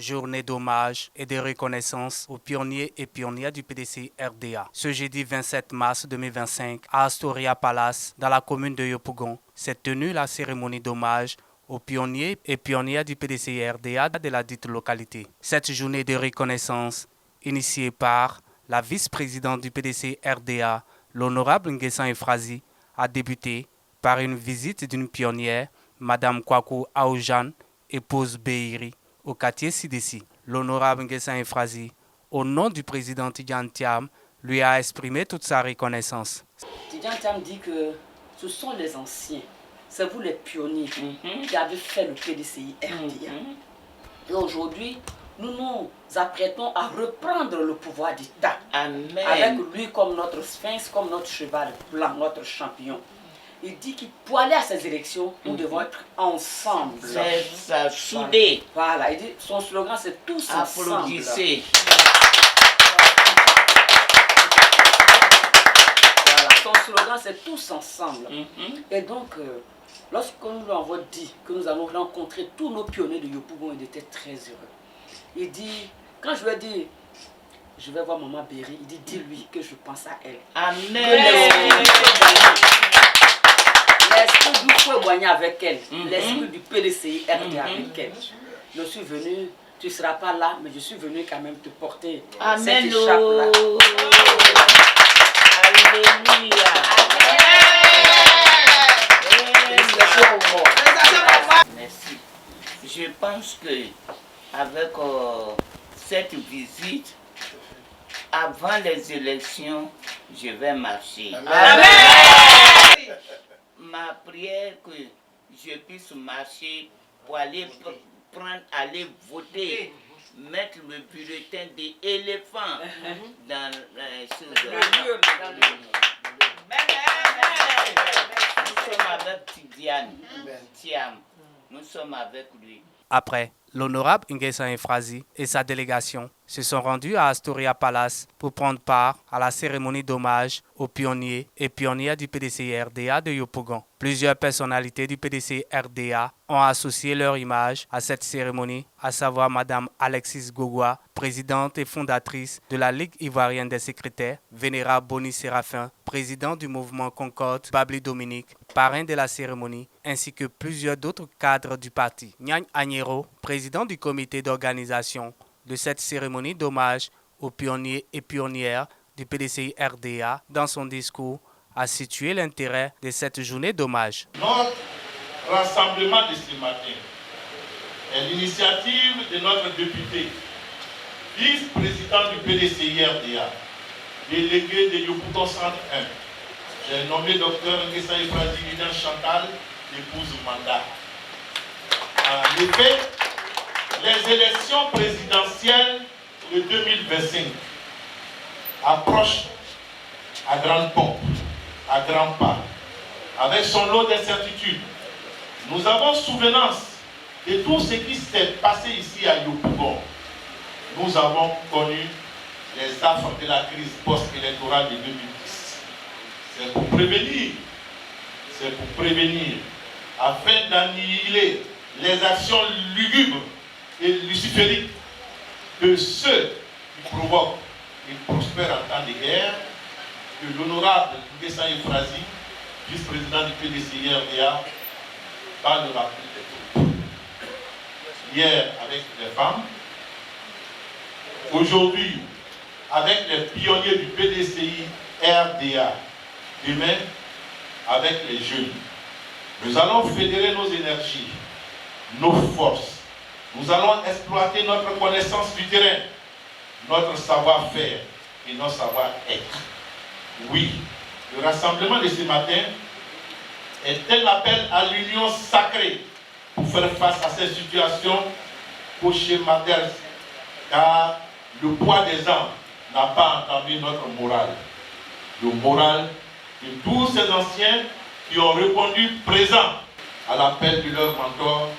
journée d'hommage et de reconnaissance aux pionniers et pionnières du PDCI RDA. Ce jeudi 27 mars 2025, à Astoria Palace, dans la commune de Yopougon, s'est tenue la cérémonie d'hommage aux pionniers et pionnières du PDCI RDA de la dite localité. Cette journée de reconnaissance, initiée par la vice-présidente du PDCI RDA, l'honorable Nguessan Efrazi, a débuté par une visite d'une pionnière, Madame Kwaku Aoujane, épouse Beiri, au quartier Sidessi. L'honorable Nguessan Efrazi, au nom du président Tidjane Thiam, lui a exprimé toute sa reconnaissance. Tidjane Thiam dit que ce sont les anciens, c'est vous les pionniers qui avez fait le PDCI RDA. Et aujourd'hui, nous nous apprêtons à reprendre le pouvoir d'État. Amen. Avec lui comme notre sphinx, comme notre cheval blanc, notre champion. Il dit que pour aller à ces élections, nous devons être ensemble. C'est ça, soudés. Voilà, il dit, son slogan c'est tous ensemble. Applaudissez. Voilà, son slogan c'est tous ensemble. Et donc, lorsque nous lui avons dit que nous allons rencontrer tous nos pionniers de Yopougon, il était très heureux. Il dit, quand je lui ai dit, je vais voir maman Beiri, il dit, dis-lui que je pense à elle. Amen. L'esprit du feu boigné avec elle, l'esprit du PDCI RDA avec elle. Je suis venu, tu ne seras pas là, mais je suis venu quand même te porter cette écharpe-là. Alléluia. Merci. Je pense que avec cette visite, avant les élections, je vais marcher. Amen. Ma prière que je puisse marcher pour aller aller voter, mettre le bulletin d'éléphant dans Nous sommes avec Tidjane Thiam. Nous sommes avec lui. Après, l'honorable Nguessan Efrazi et sa délégation se sont rendus à Astoria Palace pour prendre part à la cérémonie d'hommage aux pionniers et pionnières du PDCI RDA de Yopougon. Plusieurs personnalités du PDCI RDA ont associé leur image à cette cérémonie, à savoir Madame Alexis Gogua, présidente et fondatrice de la Ligue ivoirienne des secrétaires, Vénérable Boni Séraphin, président du mouvement Concorde, Babli Dominique, parrain de la cérémonie, ainsi que plusieurs d'autres cadres du parti. Nyagne Agnero, président du comité d'organisation de cette cérémonie d'hommage aux pionniers et pionnières du PDCI RDA, dans son discours, a situé l'intérêt de cette journée d'hommage. Notre rassemblement de ce matin est l'initiative de notre député, vice-président du PDCI RDA, délégué de Yopougon Centre 1. J'ai nommé Dr Nguessan Efrazi Lilian Chantal, épouse Manda. En effet, les élections présidentielles de 2025 approchent à grande pompe, à grands pas, avec son lot d'incertitudes. Nous avons souvenance de tout ce qui s'est passé ici à Yopougon. Nous avons connu les affres de la crise post-électorale de 2010. C'est pour prévenir, afin d'annihiler les actions lugubres et lucifériques de ceux qui provoquent une prospère en temps de guerre, que l'honorable Nguessan Efrazi, vice-président du PDCI RDA, va le rappeler des troupes. Hier avec les femmes, aujourd'hui avec les pionniers du PDCI RDA, demain avec les jeunes. Nous allons fédérer nos énergies, nos forces. Nous allons exploiter notre connaissance du terrain, notre savoir-faire et notre savoir-être. Oui, le rassemblement de ce matin est un appel à l'union sacrée pour faire face à ces situations cauchemardesques, car le poids des armes n'a pas entamé notre morale. Le moral de tous ces anciens qui ont répondu présent à l'appel de leur mentor,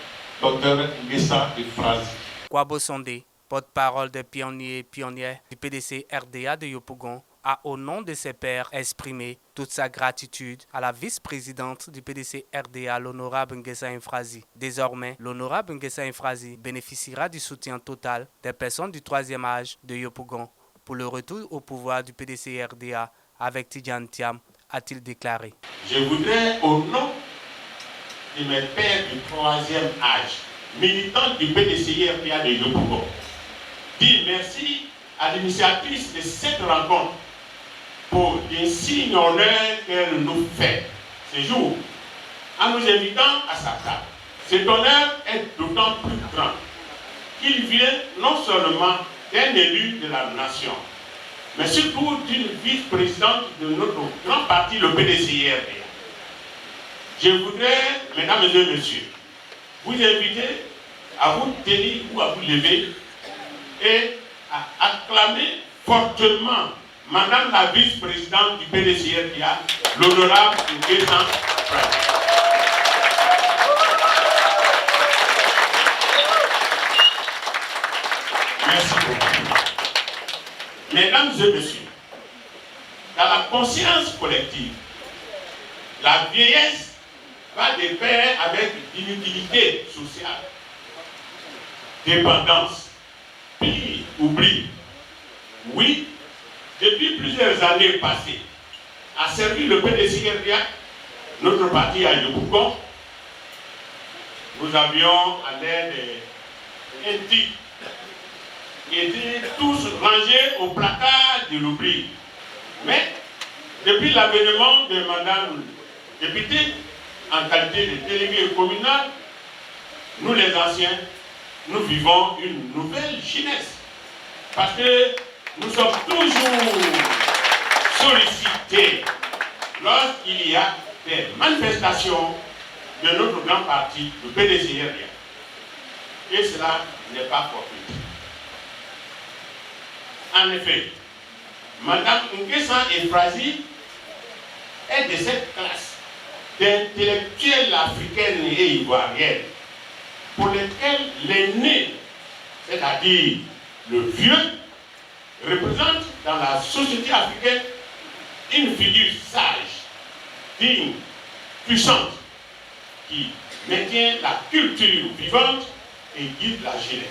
Dr Nguessan Efrazi. Kwabo Sondé, porte-parole des pionniers et pionnières du PDCI RDA de Yopougon, a au nom de ses pairs exprimé toute sa gratitude à la vice-présidente du PDC RDA, l'honorable Nguessa Infrazi. Désormais, l'honorable Nguessa Infrazi bénéficiera du soutien total des personnes du troisième âge de Yopougon pour le retour au pouvoir du PDC RDA avec Tidjane Thiam, a-t-il déclaré. Je voudrais, au nom de mes pères du troisième âge, militants du PDC RDA de Yopougon, dire merci à l'initiatrice de cette rencontre pour l'insigne honneur qu'elle nous fait ce jour en nous invitant à sa table. Cet honneur est d'autant plus grand qu'il vient non seulement d'un élu de la nation, mais surtout d'une vice-présidente de notre grand parti, le PDC-RDA. Je voudrais, mesdames et messieurs, vous inviter à vous tenir ou à vous lever et à acclamer fortement Madame la vice-présidente du PDC-RDA, l'honorable Nguessa Infrazi. Merci beaucoup. Mesdames et messieurs, dans la conscience collective, la vieillesse va de pair avec l'inutilité sociale, dépendance, puis oubli. Oui, depuis plusieurs années passées, a servi le PDC-RDA, notre parti à Yopougon. Nous avions à l'aide éthique étaient tous rangés au placard de l'oubli. Mais depuis l'avènement de Madame députée, en qualité de déléguée communale, nous les anciens, nous vivons une nouvelle jeunesse. Parce que nous sommes toujours sollicités lorsqu'il y a des manifestations de notre grand parti, le PDC-RDA. Et cela n'est pas fortuit. En effet, Madame Nguessa Infrazi est de cette classe d'intellectuels africaines et ivoiriennes pour lesquels l'aîné, c'est-à-dire le vieux, représente dans la société africaine une figure sage, digne, puissante, qui maintient la culture vivante et guide la jeunesse.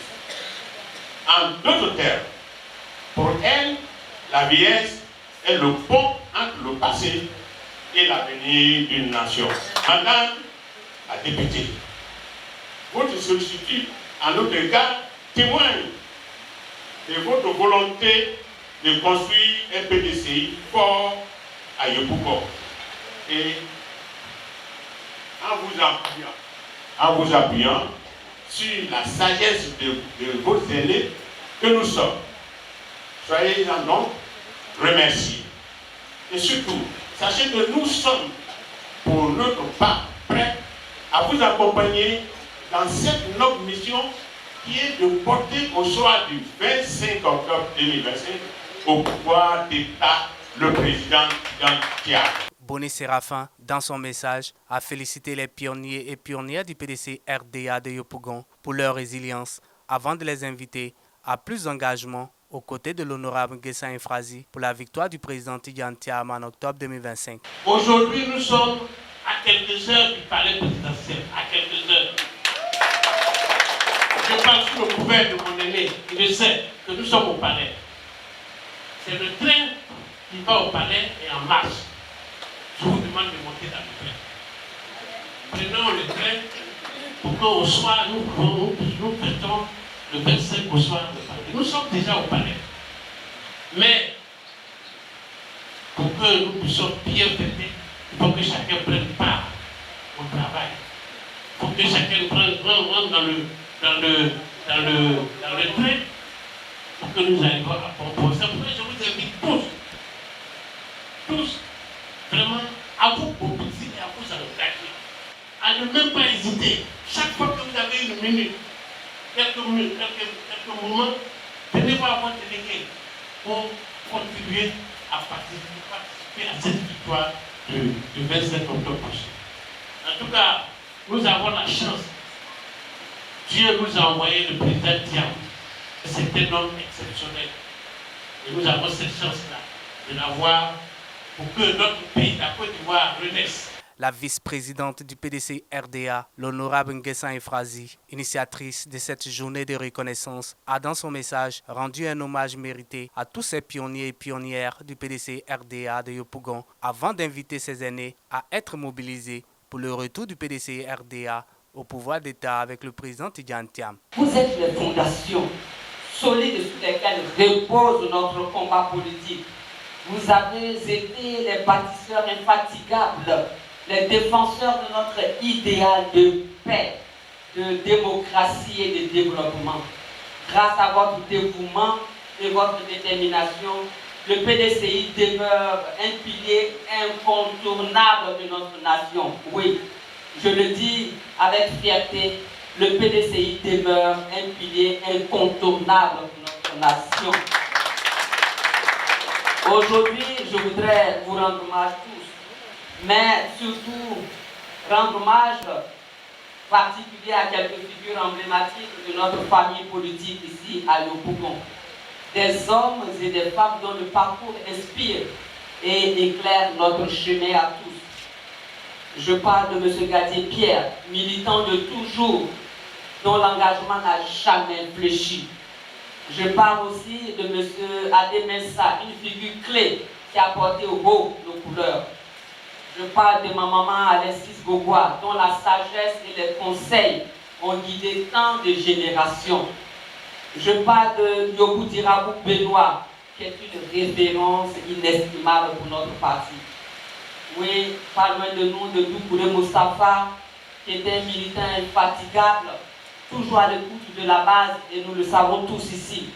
En d'autres termes, pour elle, la vieillesse est le pont entre le passé et l'avenir d'une nation. Madame la députée, votre sollicitude à notre égard témoigne de votre volonté de construire un PDCI fort à Yopougon. Et en vous appuyant sur la sagesse de vos aînés que nous sommes, soyez-en donc remerciés. Et surtout, sachez que nous sommes, pour notre part, prêts à vous accompagner dans cette noble mission qui est de porter au soir du 25 octobre 2025 au pouvoir d'État le président Tidjane Thiam. Boni Séraphin, dans son message, a félicité les pionniers et pionnières du PDC RDA de Yopougon pour leur résilience avant de les inviter à plus d'engagement aux côtés de l'honorable Nguessa Infrazi pour la victoire du président Tidjane Thiam en octobre 2025. Aujourd'hui, nous sommes à quelques heures du palais présidentiel, à quelques heures. Je parle sous le couvert de mon aîné, il sait que nous sommes au palais. C'est le train qui va au palais et en marche. Je vous demande de monter dans le train. Prenons le train pour qu'au soir, nous fêtons le 25 au soir le palais. Nous sommes déjà au palais. Mais pour que nous puissions bien fêter, il faut que chacun prenne part au travail. Il faut que chacun rentre dans le train pour que nous arrivions à bon. C'est pourquoi je vous invite tous, vraiment, à vous mobiliser et à vous engager. À ne même pas hésiter. Chaque fois que vous avez une minute, quelques moments, venez voir votre délégué pour contribuer à participer à cette victoire du 27 octobre prochain. En tout cas, nous avons la chance. Dieu nous a envoyé le président Thiam. C'est un homme exceptionnel. Et nous avons cette chance-là. de l'avoir pour que notre pays, la Côte d'Ivoire, renaisse. La vice-présidente du PDC RDA, l'honorable Nguessan Efrazi, initiatrice de cette journée de reconnaissance, a dans son message rendu un hommage mérité à tous ces pionniers et pionnières du PDC RDA de Yopougon avant d'inviter ses aînés à être mobilisés pour le retour du PDC RDA au pouvoir d'État avec le président Tidjane Thiam. Vous êtes les fondations solides sur lesquelles repose notre combat politique. Vous avez été les bâtisseurs infatigables, les défenseurs de notre idéal de paix, de démocratie et de développement. Grâce à votre dévouement et votre détermination, le PDCI demeure un pilier incontournable de notre nation. Oui, je le dis avec fierté, le PDCI demeure un pilier incontournable de notre nation. Aujourd'hui, je voudrais vous rendre hommage tous, mais surtout rendre hommage particulier à quelques figures emblématiques de notre famille politique ici à Yopougon. Des hommes et des femmes dont le parcours inspire et éclaire notre chemin à tous. Je parle de M. Gadier Pierre, militant de toujours, dont l'engagement n'a jamais fléchi. Je parle aussi de M. Ademensa, une figure clé qui a porté au beau nos couleurs. Je parle de ma maman Alexis Gogoua, dont la sagesse et les conseils ont guidé tant de générations. Je parle de Yobou Dirabou Benoît, qui est une référence inestimable pour notre parti. Oui, pas loin de nous, de Doukouré Moustapha, qui était un militant infatigable, toujours à l'écoute de la base, et nous le savons tous ici.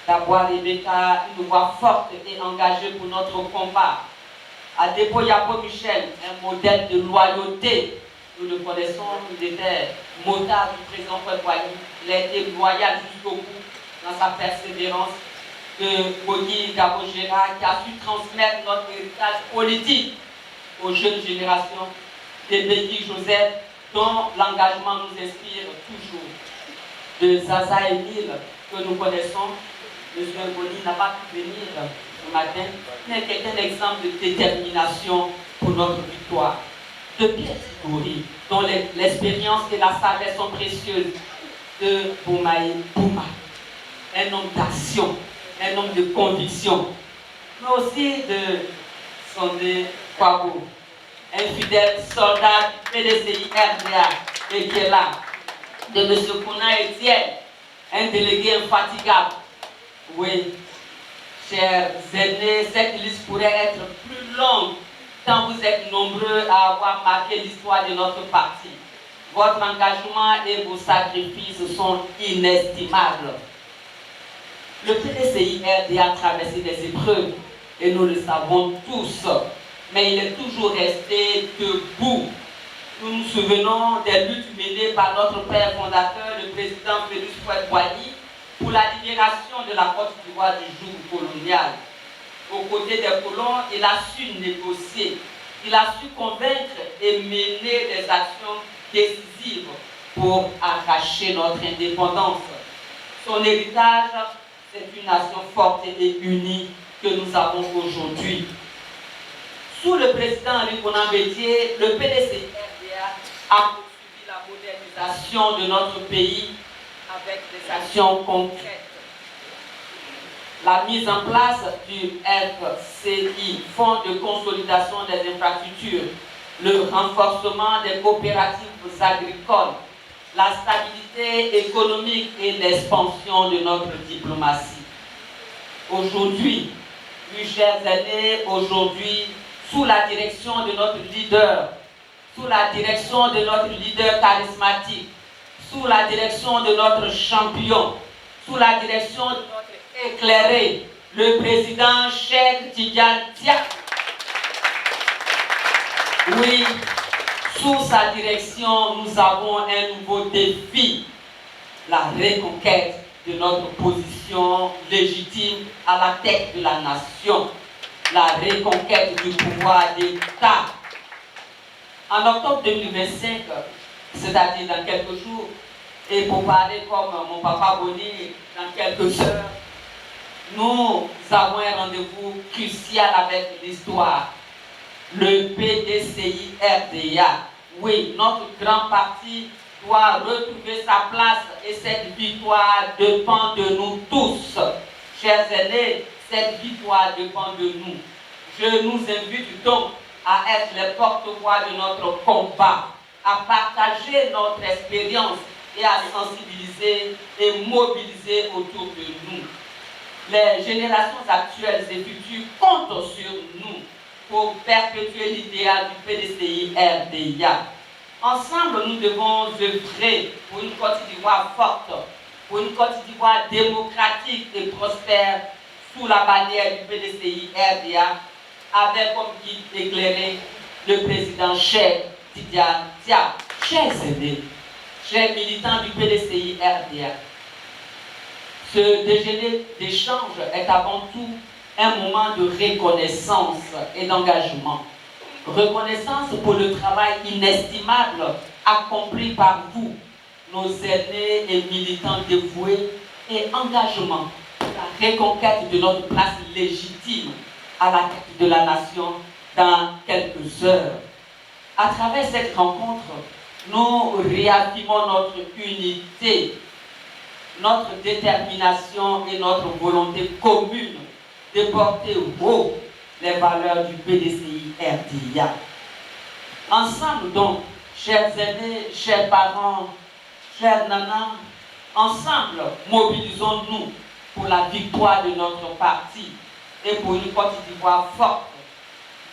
D'abord, Rebecca, une voix forte et engagée pour notre combat. Adepo Yabo Michel, un modèle de loyauté. Nous le connaissons, il était motard du président Fouet-Boigny. Il a été loyal jusqu'au bout dans sa persévérance. De Bogi Gabo Gérard, qui a su transmettre notre héritage politique aux jeunes générations. De Béki Joseph, dont l'engagement nous inspire toujours. De Zaza Emile, que nous connaissons. M. Ngoni n'a pas pu venir ce matin, mais qui est un exemple de détermination pour notre victoire. De Pierre Sigori, dont l'expérience et la sagesse sont précieuses. De Boumaï Bouma, un homme d'action, un homme de conviction, mais aussi de Sondé Kwabo, un fidèle soldat du PDCI RDA et qui est là. De M. Kouna Etienne, un délégué infatigable. Oui, chers aînés, cette liste pourrait être plus longue tant vous êtes nombreux à avoir marqué l'histoire de notre parti. Votre engagement et vos sacrifices sont inestimables. Le PDCI RDA a traversé des épreuves et nous le savons tous, mais il est toujours resté debout. Nous nous souvenons des luttes menées par notre père fondateur, le président Félix Houphouët-Boigny, pour la libération de la Côte d'Ivoire du joug colonial. Aux côtés des colons, il a su négocier, il a su convaincre et mener des actions décisives pour arracher notre indépendance. Son héritage, c'est une nation forte et unie que nous avons aujourd'hui. Sous le président Henri Konan Bédié, le PDCI RDA a poursuivi la modernisation de notre pays avec des actions concrètes. La mise en place du FCI, Fonds de consolidation des infrastructures, le renforcement des coopératives agricoles, la stabilité économique et l'expansion de notre diplomatie. Aujourd'hui, mes chers aînés, aujourd'hui, sous la direction de notre leader, sous la direction de notre leader charismatique, sous la direction de notre champion, sous la direction de notre éclairé, le président Cheikh Tidjane Thiam. Oui, sous sa direction, nous avons un nouveau défi, la reconquête de notre position légitime à la tête de la nation, la reconquête du pouvoir d'État. En octobre 2025, c'est-à-dire dans quelques jours, et pour parler comme mon papa Boni, dans quelques heures, nous avons un rendez-vous crucial avec l'histoire. Le PDCI-RDA. Oui, notre grand parti doit retrouver sa place et cette victoire dépend de nous tous. Chers aînés, cette victoire dépend de nous. Je nous invite donc à être les porte-voix de notre combat, à partager notre expérience et à sensibiliser et mobiliser autour de nous. Les générations actuelles et futures comptent sur nous pour perpétuer l'idéal du PDCI-RDA. Ensemble, nous devons œuvrer pour une Côte d'Ivoire forte, pour une Côte d'Ivoire démocratique et prospère sous la bannière du PDCI-RDA, avec comme guide éclairé le président Cheikh Tidiane Diaw. Chers aînés, chers militants du PDCI-RDA, ce déjeuner d'échange est avant tout un moment de reconnaissance et d'engagement. Reconnaissance pour le travail inestimable accompli par vous, nos aînés et militants dévoués, et engagement pour la reconquête de notre place légitime à la tête de la nation dans quelques heures. À travers cette rencontre, nous réaffirmons notre unité, notre détermination et notre volonté commune de porter haut les valeurs du PDCI-RDA. Ensemble donc, chers aînés, chers parents, chers nanas, ensemble, mobilisons-nous pour la victoire de notre parti et pour une Côte d'Ivoire forte,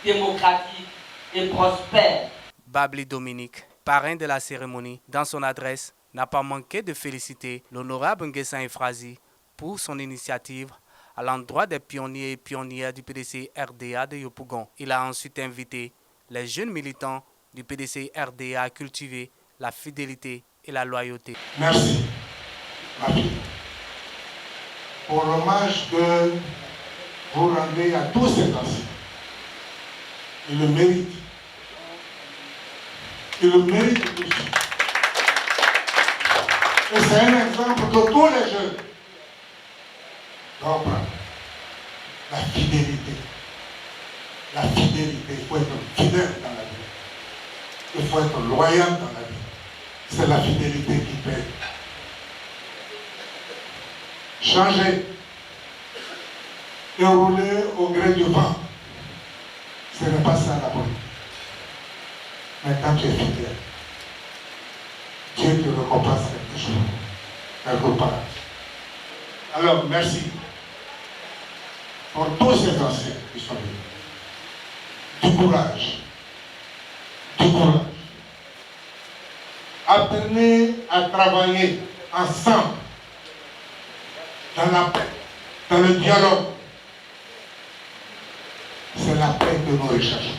démocratique et prospère. Babli Dominique, parrain de la cérémonie, dans son adresse, n'a pas manqué de féliciter l'honorable Nguessan Efrazi pour son initiative à l'endroit des pionniers et pionnières du PDCI-RDA de Yopougon. Il a ensuite invité les jeunes militants du PDCI-RDA à cultiver la fidélité et la loyauté. Merci, ma fille, pour l'hommage que vous rendez à tous ces anciens. Ils le méritent. Ils le méritent tous. Et c'est un exemple que tous les jeunes doivent prendre. La fidélité. La fidélité. Il faut être fidèle dans la vie. Il faut être loyal dans la vie. C'est la fidélité qui paie. Changer et rouler au gré du vent, ce n'est pas ça la politique. Mais quand tu es fidèle, Dieu te récompense quelque chose, quelque part. Alors, merci pour tous ces anciens qui sont venus. Du courage. Du courage. Apprenez à travailler ensemble dans la paix, dans le dialogue. C'est la paix que nous recherchons.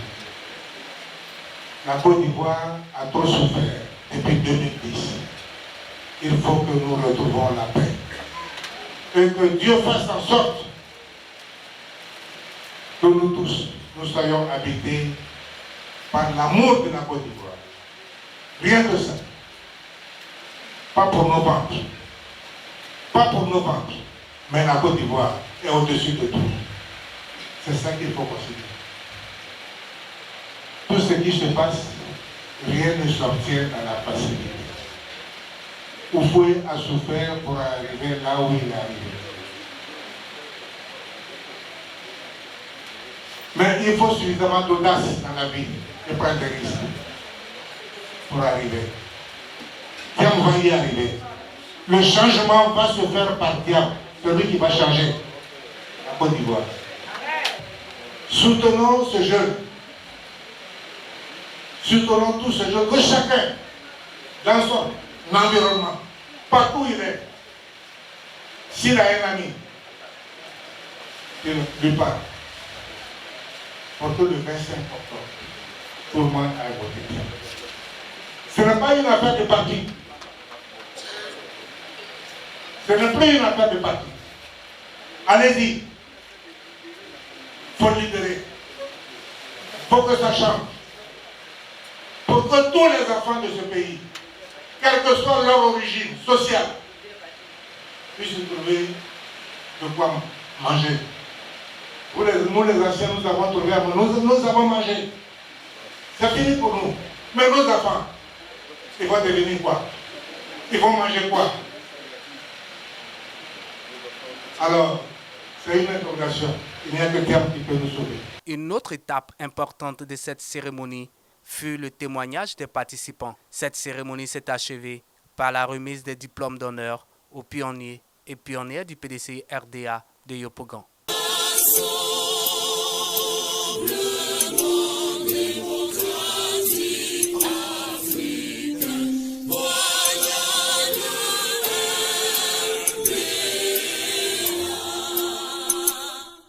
La Côte d'Ivoire a trop souffert depuis 2010. Il faut que nous retrouvons la paix. Et que Dieu fasse en sorte que nous tous, nous soyons habités par l'amour de la Côte d'Ivoire. Rien que ça. Pas pour nos ventres. Pas pour nos ventres. Mais la Côte d'Ivoire est au-dessus de tout. C'est ça qu'il faut considérer. Tout ce qui se passe, rien ne s'obtient dans la facilité. Oufoué a souffert pour arriver là où il est arrivé. Mais il faut suffisamment d'audace dans la vie et prendre des risques pour arriver. Tiens, on va y arriver. Le changement va se faire par Dieu, celui qui va changer la Côte d'Ivoire. Soutenons ce jeune. Soutenons tous ces jeunes, que chacun, dans son environnement, partout où il est, s'il a un ami, il lui parle. Pour que le 25 octobre, tout le monde aille voter. Ce n'est pas une affaire de parti. Ce n'est plus une affaire de parti. Allez-y. Il faut libérer. Il faut que ça change. Pour que tous les enfants de ce pays, quelle que soit leur origine sociale, puissent trouver de quoi Manger. Nous les anciens, nous avons trouvé à manger. Nous avons mangé. C'est fini pour nous. Mais nos enfants, ils vont devenir quoi? Ils vont manger quoi? Alors, c'est une interrogation. Il n'y a que Dieu qui peut nous sauver. Une autre étape importante de cette cérémonie fut le témoignage des participants. Cette cérémonie s'est achevée par la remise des diplômes d'honneur aux pionniers et pionnières du PDCI RDA de Yopougon.